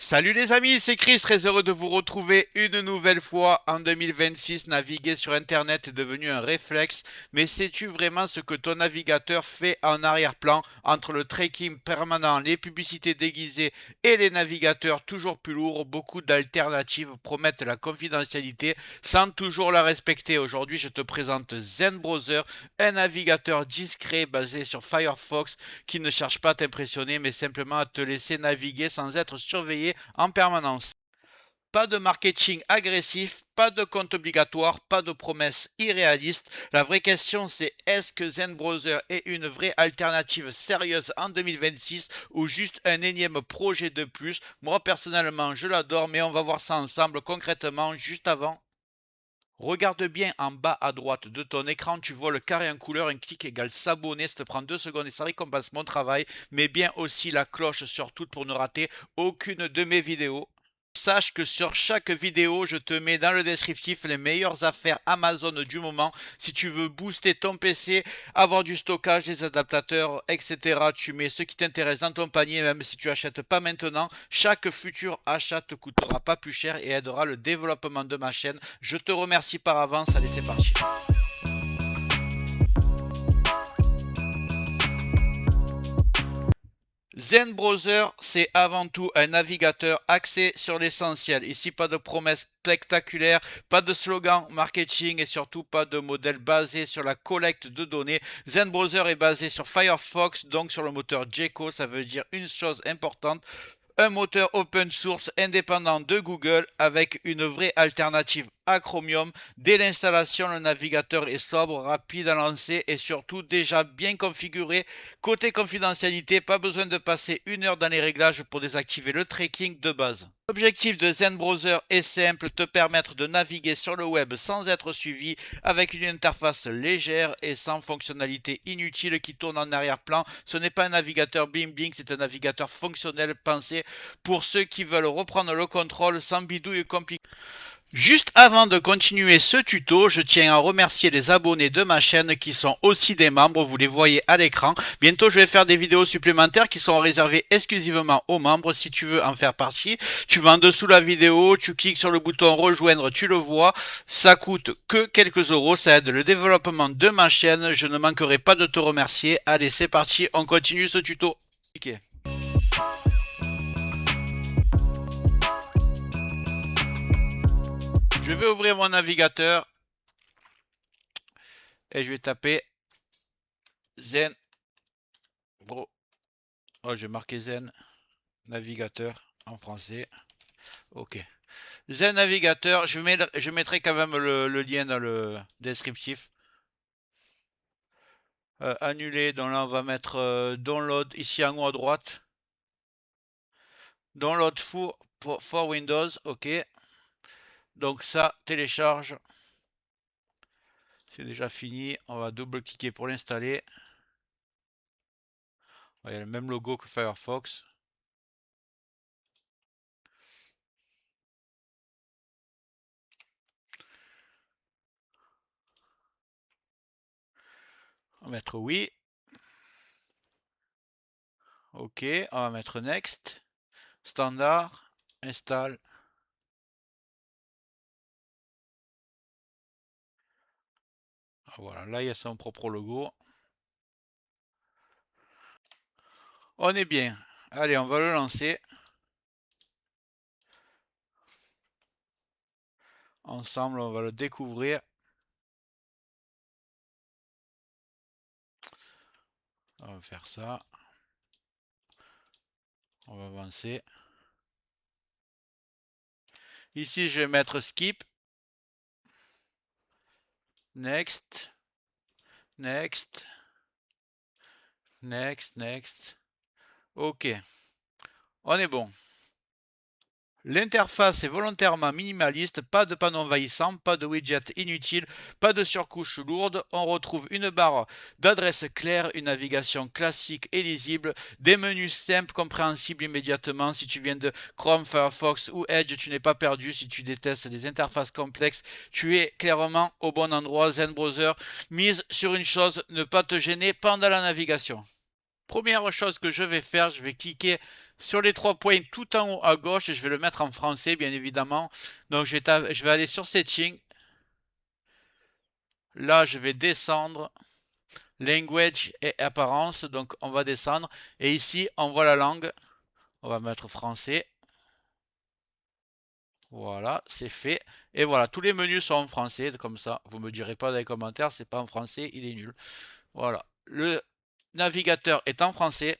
Salut les amis, c'est Chris, très heureux de vous retrouver une nouvelle fois en 2026. Naviguer sur Internet est devenu un réflexe, mais sais-tu vraiment ce que ton navigateur fait en arrière-plan entre le tracking permanent, les publicités déguisées et les navigateurs toujours plus lourds? Beaucoup d'alternatives promettent la confidentialité sans toujours la respecter. Aujourd'hui, je te présente Zen Browser, un navigateur discret basé sur Firefox qui ne cherche pas à t'impressionner mais simplement à te laisser naviguer sans être surveillé en permanence. Pas de marketing agressif, pas de compte obligatoire, pas de promesses irréalistes. La vraie question c'est est-ce que Zen Browser est une vraie alternative sérieuse en 2026 ou juste un énième projet de plus? Moi personnellement je l'adore mais on va voir ça ensemble concrètement juste avant. Regarde bien en bas à droite de ton écran, tu vois le carré en couleur, un clic égale s'abonner, ça te prend 2 secondes et ça récompense mon travail, mais bien aussi la cloche sur toute pour ne rater aucune de mes vidéos. Sache que sur chaque vidéo, je te mets dans le descriptif les meilleures affaires Amazon du moment. Si tu veux booster ton PC, avoir du stockage, des adaptateurs, etc., tu mets ce qui t'intéresse dans ton panier, même si tu achètes pas maintenant. Chaque futur achat te coûtera pas plus cher et aidera le développement de ma chaîne. Je te remercie par avance. Allez, c'est parti. Zen Browser, c'est avant tout un navigateur axé sur l'essentiel. Ici, pas de promesses spectaculaires, pas de slogan marketing et surtout pas de modèle basé sur la collecte de données. Zen Browser est basé sur Firefox, donc sur le moteur Gecko. Ça veut dire une chose importante, un moteur open source indépendant de Google avec une vraie alternative à Chromium. Dès l'installation, le navigateur est sobre, rapide à lancer et surtout déjà bien configuré. Côté confidentialité, pas besoin de passer 1 heure dans les réglages pour désactiver le tracking de base. L'objectif de Zen Browser est simple, te permettre de naviguer sur le web sans être suivi, avec une interface légère et sans fonctionnalités inutiles qui tournent en arrière-plan. Ce n'est pas un navigateur bling bling, c'est un navigateur fonctionnel pensé pour ceux qui veulent reprendre le contrôle sans bidouille compliqué. Juste avant de continuer ce tuto, je tiens à remercier les abonnés de ma chaîne qui sont aussi des membres, vous les voyez à l'écran. Bientôt je vais faire des vidéos supplémentaires qui sont réservées exclusivement aux membres. Si tu veux en faire partie, tu vas en dessous de la vidéo, tu cliques sur le bouton rejoindre, tu le vois. Ça coûte que quelques euros, ça aide le développement de ma chaîne. Je ne manquerai pas de te remercier. Allez, c'est parti, on continue ce tuto. Ok. Je vais ouvrir mon navigateur et je vais taper Zen Bro. Oh, j'ai marqué Zen Navigateur en français. Ok. Zen Navigateur, je mettrai quand même le lien dans le descriptif. Annuler, donc là on va mettre download ici en haut à droite. Download for Windows, ok. Donc ça télécharge. C'est déjà fini. On va double-cliquer pour l'installer. Il y a le même logo que Firefox. On va mettre oui. Ok, on va mettre next. Standard. Install. Voilà, là il y a son propre logo. On est bien. Allez, on va le lancer. Ensemble, on va le découvrir. On va faire ça. On va avancer. Ici, je vais mettre skip. Next. Next. Next. Next. Ok. On est bon. L'interface est volontairement minimaliste, pas de panneau envahissant, pas de widget inutile, pas de surcouche lourde. On retrouve une barre d'adresse claire, une navigation classique et lisible, des menus simples, compréhensibles immédiatement. Si tu viens de Chrome, Firefox ou Edge, tu n'es pas perdu. Si tu détestes les interfaces complexes, tu es clairement au bon endroit. Zen Browser mise sur une chose, ne pas te gêner pendant la navigation. Première chose que je vais faire, je vais cliquer sur les trois points tout en haut à gauche et je vais le mettre en français, bien évidemment. Donc je vais aller sur Settings. Là, je vais descendre. Language et apparence. Donc, on va descendre. Et ici, on voit la langue. On va mettre français. Voilà, c'est fait. Et voilà, tous les menus sont en français, comme ça. Vous me direz pas dans les commentaires, c'est pas en français, il est nul. Voilà, le navigateur est en français.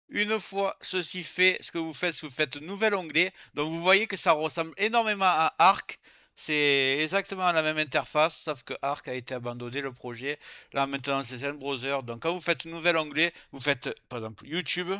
Une fois ceci fait, ce que vous faites nouvel onglet. Donc vous voyez que ça ressemble énormément à Arc. C'est exactement la même interface, sauf que Arc a été abandonné le projet. Là maintenant c'est un browser. Donc quand vous faites nouvel onglet, vous faites par exemple YouTube.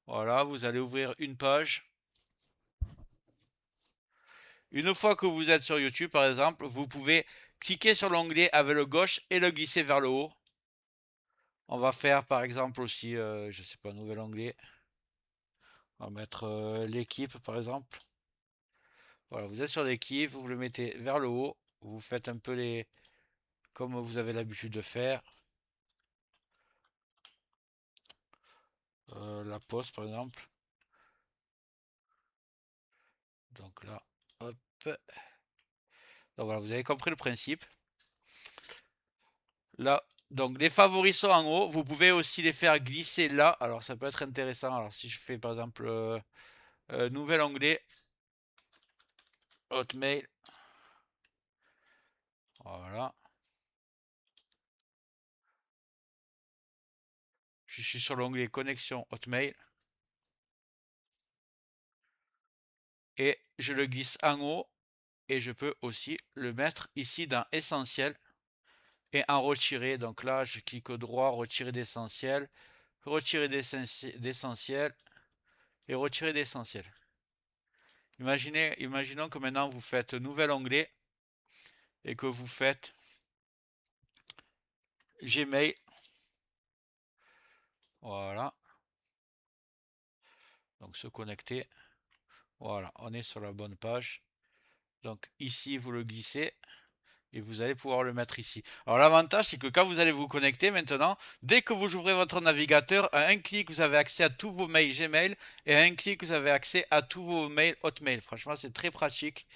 Voilà, vous allez ouvrir une page. Une fois que vous êtes sur YouTube par exemple, vous pouvez cliquer sur l'onglet avec le gauche et le glisser vers le haut. On va faire par exemple aussi, je sais pas, nouvel onglet. On va mettre l'équipe par exemple. Voilà, vous êtes sur l'équipe, vous le mettez vers le haut, vous faites un peu les comme vous avez l'habitude de faire. La pause par exemple. Donc là, hop. Donc voilà, vous avez compris le principe. Là, donc les favoris sont en haut. Vous pouvez aussi les faire glisser là. Alors ça peut être intéressant. Alors si je fais par exemple nouvel onglet, Hotmail. Voilà. Je suis sur l'onglet connexion Hotmail. Et je le glisse en haut. Et je peux aussi le mettre ici dans essentiel. Et en retirer. Donc là, je clique droit, retirer d'essentiel, retirer d'essentiel et retirer d'essentiel. Imaginons que maintenant vous faites nouvel onglet et que vous faites Gmail. Voilà. Donc se connecter. Voilà, on est sur la bonne page. Donc ici, vous le glissez. Et vous allez pouvoir le mettre ici. Alors l'avantage, c'est que quand vous allez vous connecter maintenant, dès que vous ouvrez votre navigateur, à un clic, vous avez accès à tous vos mails Gmail et à un clic, vous avez accès à tous vos mails Hotmail. Franchement, c'est très pratique.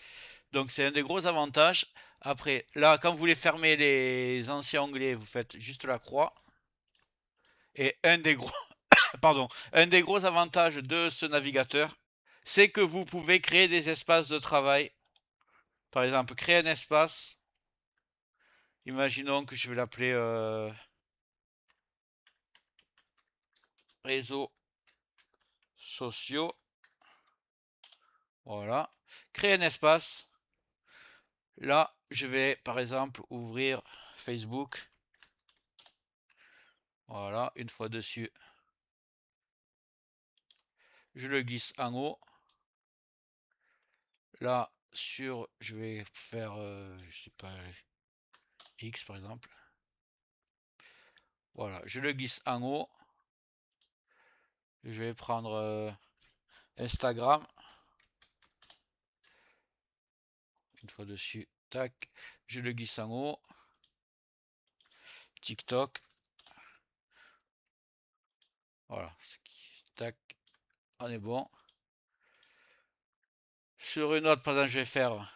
Donc c'est un des gros avantages. Après, là, quand vous voulez fermer les anciens onglets, vous faites juste la croix. Et un des gros, pardon, un des gros avantages de ce navigateur, c'est que vous pouvez créer des espaces de travail. Par exemple, créer un espace. Imaginons que je vais l'appeler réseaux sociaux. Voilà. Créer un espace. Là, je vais par exemple ouvrir Facebook. Voilà, une fois dessus, je le glisse en haut. Là, je vais faire, je sais pas, X par exemple. Voilà, je le glisse en haut. Je vais prendre Instagram. Une fois dessus, tac, je le glisse en haut. TikTok. Voilà, tac, on est bon. Sur une autre, par exemple, je vais faire.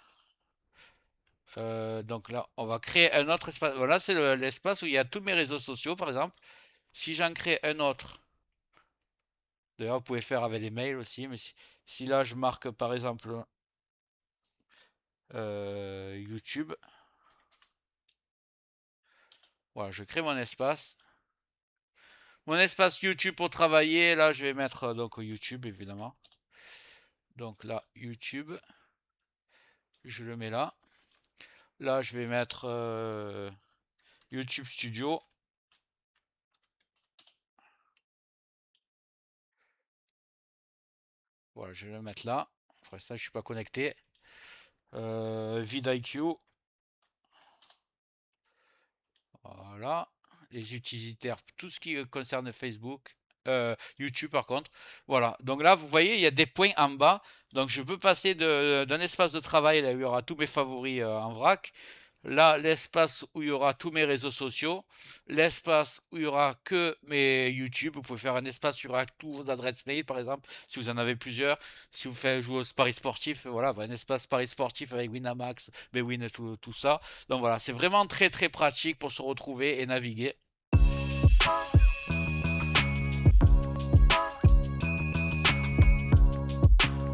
Donc là, on va créer un autre espace. Voilà, c'est l'espace où il y a tous mes réseaux sociaux, par exemple. Si j'en crée un autre, d'ailleurs, vous pouvez faire avec les mails aussi, mais si là, je marque, par exemple, YouTube. Voilà, je crée mon espace. Mon espace YouTube pour travailler, là, je vais mettre donc YouTube, évidemment. Donc là, YouTube. Je le mets là. Là, je vais mettre YouTube Studio. Voilà, je vais le mettre là. Enfin, ça, je suis pas connecté. vidIQ. Voilà. Les utilitaires, tout ce qui concerne Facebook. YouTube par contre. Voilà. Donc là, vous voyez, il y a des points en bas. Donc je peux passer d'un espace de travail, là, où il y aura tous mes favoris en vrac. Là, l'espace où il y aura tous mes réseaux sociaux, l'espace où il y aura que mes YouTube. Vous pouvez faire un espace où il y aura tous vos adresses mail, par exemple, si vous en avez plusieurs. Si vous faites jouer au paris sportif, voilà, un espace paris sportif avec Winamax, Bwin, tout ça. Donc voilà, c'est vraiment très très pratique pour se retrouver et naviguer.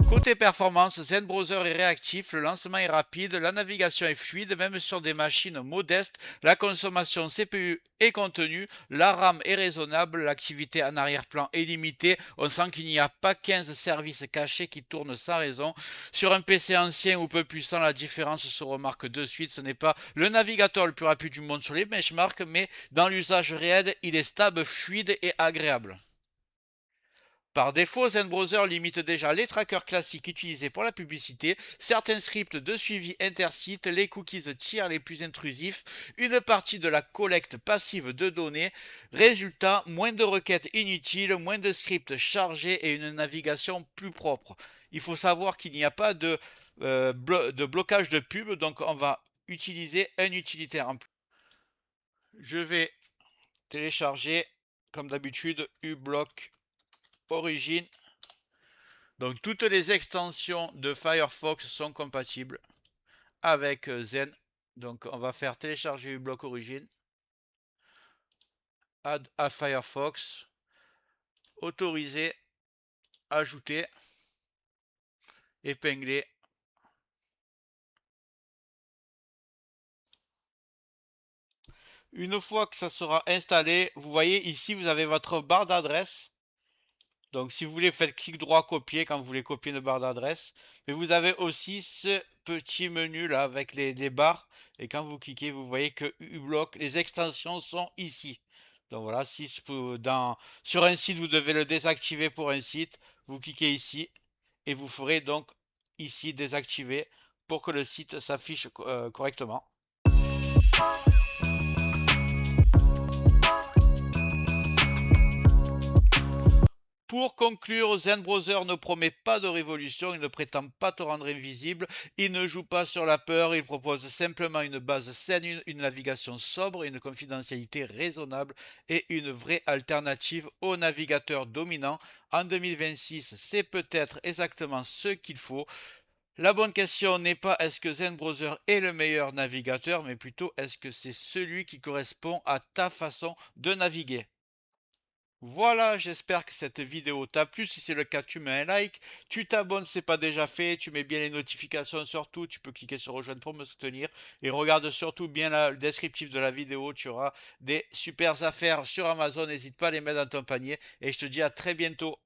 Côté performance, Zen Browser est réactif, le lancement est rapide, la navigation est fluide, même sur des machines modestes, la consommation CPU est contenue, la RAM est raisonnable, l'activité en arrière-plan est limitée, on sent qu'il n'y a pas 15 services cachés qui tournent sans raison. Sur un PC ancien ou peu puissant, la différence se remarque de suite, ce n'est pas le navigateur le plus rapide du monde sur les benchmarks, mais dans l'usage réel, il est stable, fluide et agréable. Par défaut, ZenBrowser limite déjà les trackers classiques utilisés pour la publicité, certains scripts de suivi intersites, les cookies tiers les plus intrusifs, une partie de la collecte passive de données. Résultat, moins de requêtes inutiles, moins de scripts chargés et une navigation plus propre. Il faut savoir qu'il n'y a pas de blocage de pub, donc on va utiliser un utilitaire en plus. Je vais télécharger, comme d'habitude, uBlock Origin. Donc toutes les extensions de Firefox sont compatibles avec Zen. Donc on va faire télécharger uBlock Origin, add à Firefox, autoriser, ajouter, épingler. Une fois que ça sera installé, vous voyez ici vous avez votre barre d'adresse. Donc si vous voulez, faites clic droit copier quand vous voulez copier une barre d'adresse. Mais vous avez aussi ce petit menu là avec les barres. Et quand vous cliquez, vous voyez que uBlock, les extensions sont ici. Donc voilà, si sur un site, vous devez le désactiver pour un site, vous cliquez ici et vous ferez donc ici désactiver pour que le site s'affiche correctement. Pour conclure, ZenBrowser ne promet pas de révolution, il ne prétend pas te rendre invisible, il ne joue pas sur la peur, il propose simplement une base saine, une navigation sobre, une confidentialité raisonnable et une vraie alternative au navigateur dominant. En 2026, c'est peut-être exactement ce qu'il faut. La bonne question n'est pas est-ce que ZenBrowser est le meilleur navigateur, mais plutôt est-ce que c'est celui qui correspond à ta façon de naviguer. Voilà, j'espère que cette vidéo t'a plu. Si c'est le cas, tu mets un like, tu t'abonnes si ce n'est pas déjà fait, tu mets bien les notifications surtout, tu peux cliquer sur rejoindre pour me soutenir et regarde surtout bien le descriptif de la vidéo, tu auras des super affaires sur Amazon, n'hésite pas à les mettre dans ton panier et je te dis à très bientôt.